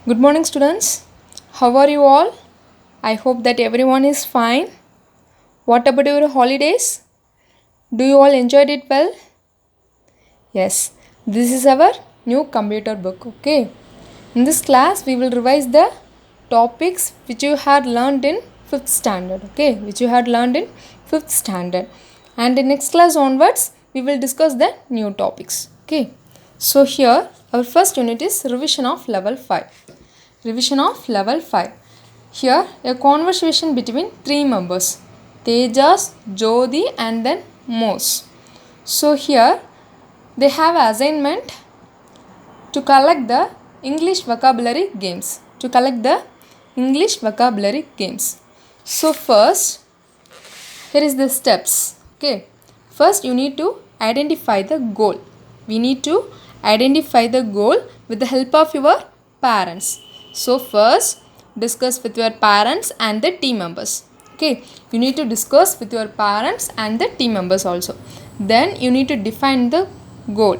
Good morning, students. How are you all? I hope that everyone is fine. What about your holidays? Do you all enjoyed it well? Yes, this is our new computer book. Okay. In this class, we will revise the topics which you had learned in 5th standard. Okay, which you had learned in 5th standard. And in next class onwards, we will discuss the new topics. Okay. So here, our first unit is revision of level 5. Revision of level 5. Here, a conversation between three members, Tejas, Jodi and then Mose. So here, they have assignment to collect the English vocabulary games. So first, here is the steps. Okay. First, you need to identify the goal. We need to identify the goal with the help of your parents. So first, discuss with your parents and the team members. Okay. You need to discuss with your parents and the team members also. Then you need to define the goal.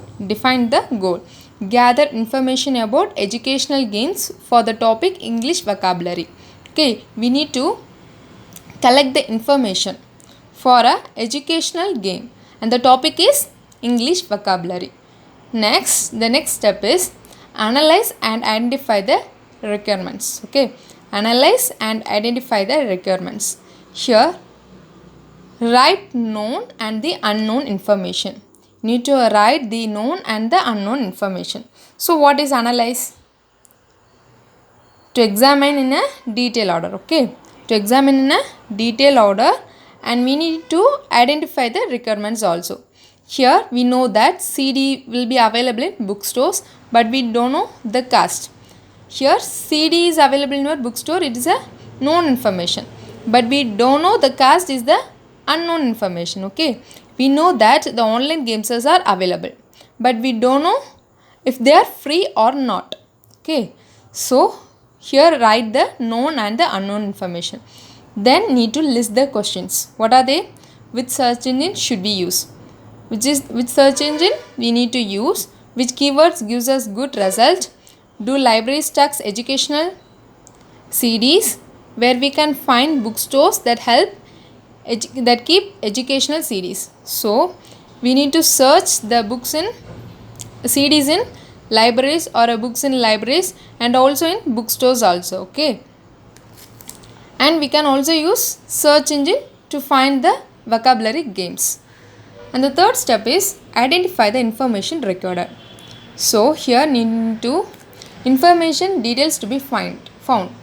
Gather information about educational gains for the topic English vocabulary. Okay. We need to collect the information for a educational game and the topic is English vocabulary. Next, the next step is analyze and identify the requirements. Okay, analyze and identify the requirements. Here, write known and the unknown information. You need to write the known and the unknown information. So what is analyze? To examine in a detail order. Okay, to examine in a detail order, and we need to identify the requirements also. Here we know that CD will be available in bookstores, but we don't know the cost. Here CD is available in your bookstore, it is a known information, but we don't know the cost is the unknown information. Okay, we know that the online games are available, but we don't know if they are free or not. Okay, so here write the known and the unknown information. Then need to list the questions. What are they? Which search engine should we use? Which search engine we need to use? Which keywords gives us good result? Do libraries stocks educational CDs? Where we can find bookstores that help that keep educational CDs. So we need to search the books in CDs in libraries or books in libraries and also in bookstores also. Okay, and we can also use search engine to find the vocabulary games. And the third step is identify the information recorded. So here need to information details to be found.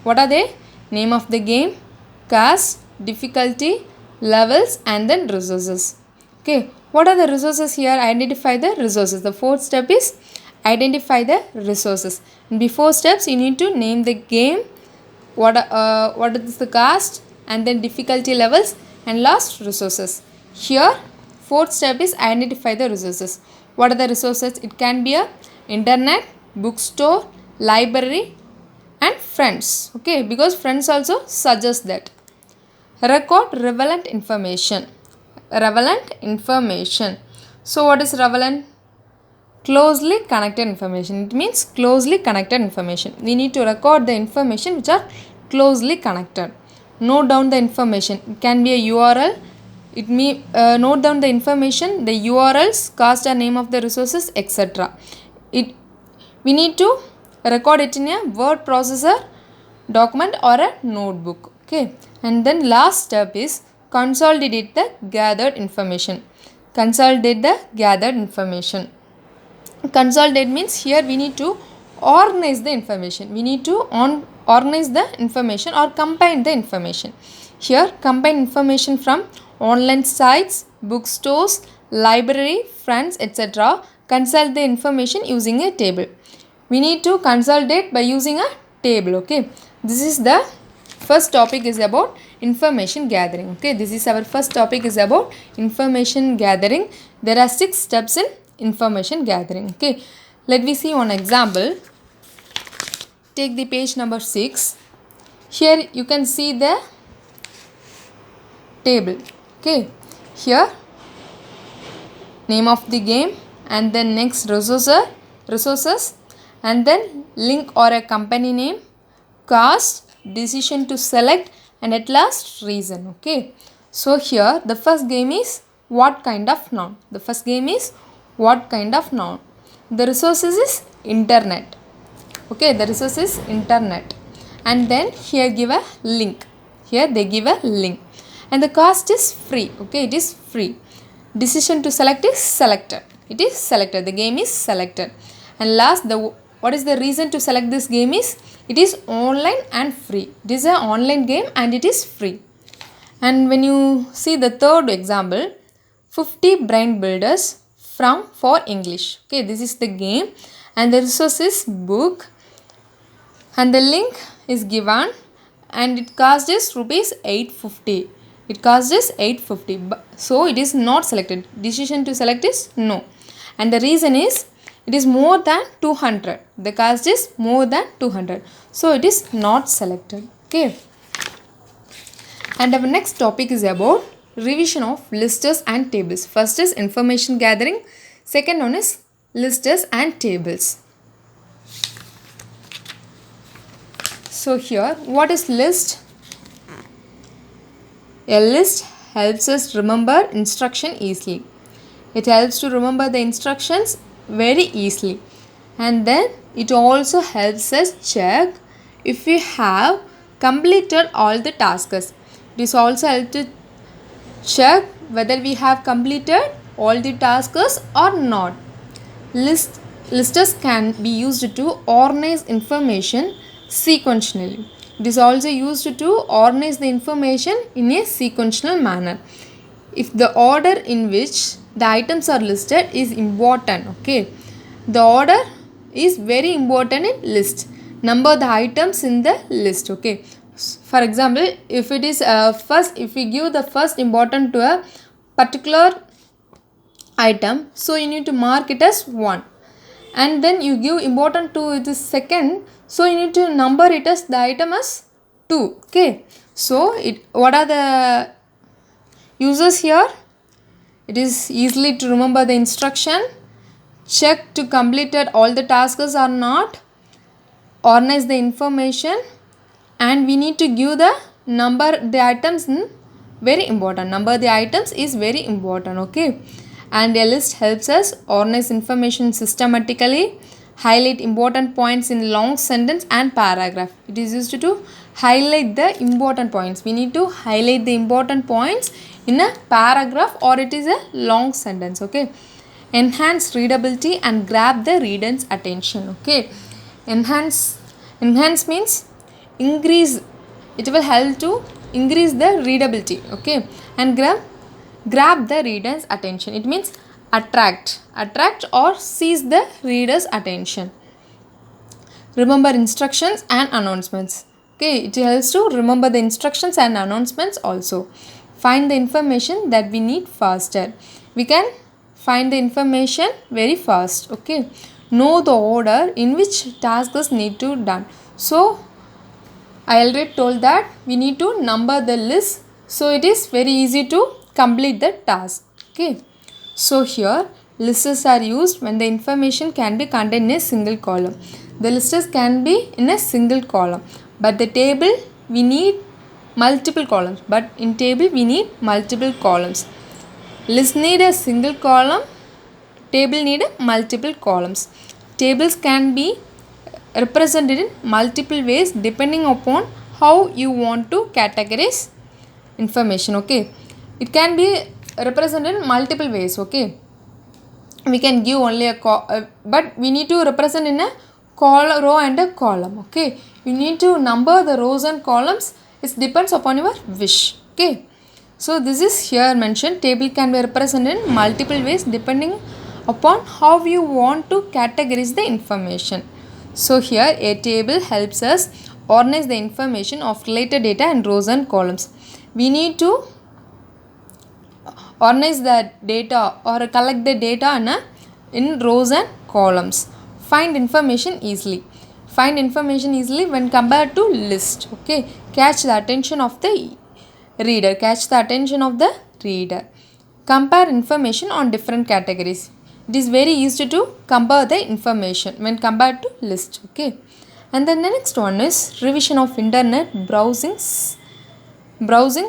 What are they? Name of the game, cost, difficulty, levels and then resources. Okay, what are the resources here? Identify the resources. The fourth step is identify the resources. And before steps you need to name the game, what is the cost and then difficulty levels and last resources. Here fourth step is identify the resources. What are the resources? It can be a internet, bookstore, library and friends. Okay, because friends also suggest that. Record relevant information. So what is relevant? Closely connected information. It means closely connected information. We need to record the information which are closely connected. Note down the information. It can be a URL. It may note down the information, the URLs, cost and name of the resources, etc. We need to record it in a word processor, document or a notebook. Okay, and then last step is consolidate the gathered information. Consolidate means here we need to organize the information. We need to organize the information or combine the information. Here combine information from online sites, bookstores, library, friends, etc. Consult the information using a table. We need to consolidate by using a table. Okay, this is the first topic is about information gathering. Okay, this is our first topic is about information gathering. There are 6 steps in information gathering. Okay, let me see one example. Take the page number 6. Here you can see the table. Okay, here name of the game and then next resources and then link or a company name, cost, decision to select, and at last reason. Okay, so here the first game is what kind of noun. The first game is what kind of noun. The resources is internet. Okay, the resource is internet, and then here give a link. Here they give a link, and the cost is free. Okay, it is free. Decision to select is selected. It is selected. The game is selected. And last, the what is the reason to select this game is it is online and free. It is an online game and it is free. And when you see the third example, 50 brain builders from for English. Okay, this is the game, and the resource is book, and the link is given, and it costs us rupees 850. It costs us 850, so it is not selected. Decision to select is no, and the reason is it is more than 200. The cost is more than 200, so it is not selected. Okay, and our next topic is about revision of listers and tables. First is information gathering, second one is listers and tables. So here, what is list? A list helps us remember instruction easily. It helps to remember the instructions very easily, and then it also helps us check if we have completed all the tasks. It is also help to check whether we have completed all the tasks or not. Listers can be used to organize information sequentially. It is also used to organize the information in a sequential manner. If the order in which the items are listed is important, okay, the order is very important in list. Number the items in the list. Okay, for example, if it is if we give the first important to a particular item, so you need to mark it as 1, and then you give important to the second, so you need to number it as the item as 2. Okay, so what are the uses here? It is easily to remember the instruction, check to completed all the tasks or not, organize the information, and we need to give the number the items in very important. Number the items is very important. Okay, and a list helps us organize information systematically, highlight important points in long sentence and paragraph. It is used to highlight the important points. We need to highlight the important points in a paragraph or it is a long sentence. Okay, enhance readability and grab the reader's attention. Okay, enhance means increase. It will help to increase the readability. Okay, and grab the reader's attention. It means attract or seize the reader's attention. Remember instructions and announcements. Okay, it helps to remember the instructions and announcements also. Find the information that we need faster. We can find the information very fast. Okay, know the order in which tasks need to done. So I already told that we need to number the list, so it is very easy to complete the task. Okay, so here listers are used when the information can be contained in a single column. The listers can be in a single column, but the table we need multiple columns. But in table we need multiple columns. List need a single column, table need multiple columns. Tables can be represented in multiple ways depending upon how you want to categorize information. Okay, it can be represented in multiple ways. Okay, we can give only but we need to represent in a row and a column. Okay, you need to number the rows and columns. It depends upon your wish. Okay, so this is here mentioned. Table can be represented in multiple ways depending upon how you want to categorize the information. So here a table helps us organize the information of related data in rows and columns. We need to organize the data or collect the data in rows and columns. Find information easily. Find information easily when compared to list. Okay, catch the attention of the reader. Compare information on different categories. It is very easy to compare the information when compared to list. Okay, and then the next one is revision of internet browsing,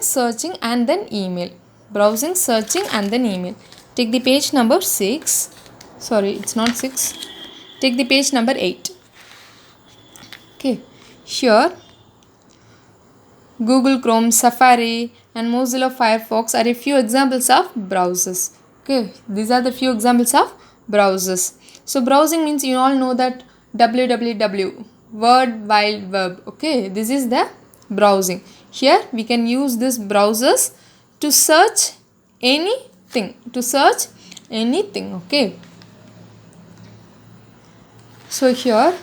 searching and then email. Browsing, searching and then email. Take the page number 6. Sorry, it's not 6. Take the page number 8. Okay, here Google Chrome, Safari and Mozilla Firefox are a few examples of browsers. Okay, these are the few examples of browsers. So browsing means you all know that www, World Wide Web. Okay, this is the browsing. Here we can use this browsers to search anything. Okay. So here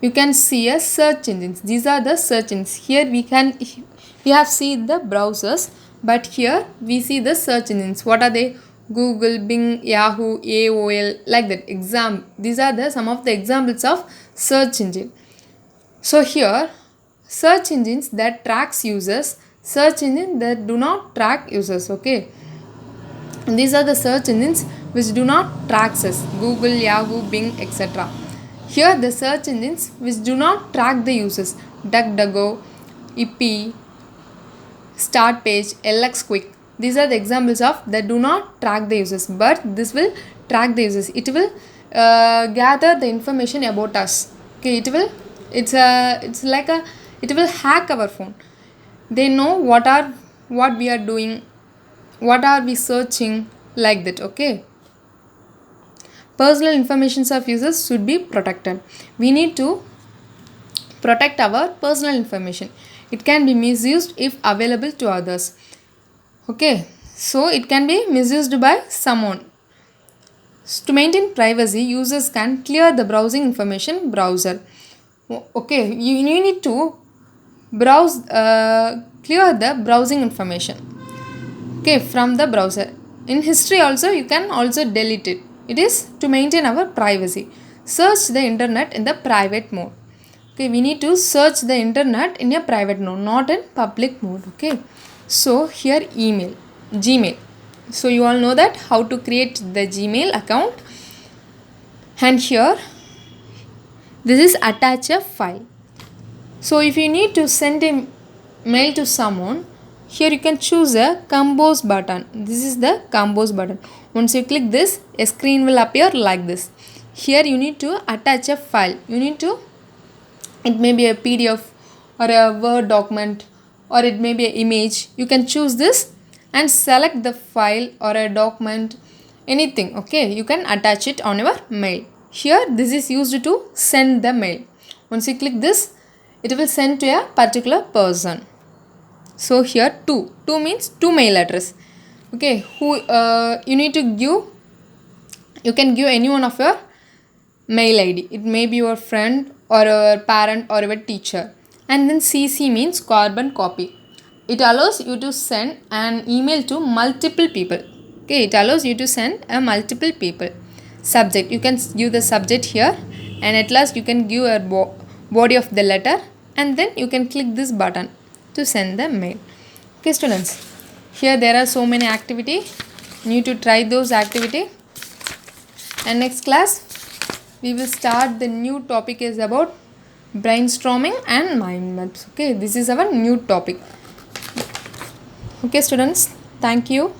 you can see a search engines. These are the search engines. Here we have seen the browsers, but here we see the search engines. What are they? Google, Bing, Yahoo, AOL, like that. These are some of the examples of search engine. So here search engines that tracks users, search engines that do not track users. Okay, these are the search engines which do not track us: Google, Yahoo, Bing, etc. Here the search engines which do not track the users: DuckDuckGo, Yippee, Startpage, LX Quick. These are the examples of that do not track the users, but this will track the users. It will gather the information about us. Okay, it will hack our phone. They know what we are doing, what are we searching, like that. Okay, personal information of users should be protected. We need to protect our personal information. It can be misused if available to others. Okay, so it can be misused by someone. To maintain privacy, users can clear the browsing information browser. Okay, you need to clear the browsing information, okay, from the browser. In history also you can also delete it. It is to maintain our privacy. Search the internet in the private mode. Okay, we need to search the internet in a private mode, not in public mode. Okay, so here Gmail. So you all know that how to create the Gmail account, and here this is attach a file. So if you need to send a mail to someone, here you can choose a compose button. This is the compose button. Once you click this, a screen will appear like this. Here you need to attach a file. It may be a PDF or a Word document, or it may be an image. You can choose this and select the file or a document, anything. Okay, you can attach it on your mail. Here this is used to send the mail. Once you click this, it will send to a particular person. So here to means to mail address. Okay, you need to give, you can give any one of your mail ID. It may be your friend or your parent or your teacher. And then CC means carbon copy. It allows you to send an email to multiple people. Okay, it allows you to send a multiple people. Subject, you can give the subject here, and at last you can give a body of the letter, and then you can click this button to send the mail. Okay students, here there are so many activity. You need to try those activity, and next class we will start the new topic is about brainstorming and mind maps. Okay, this is our new topic. Okay students, thank you.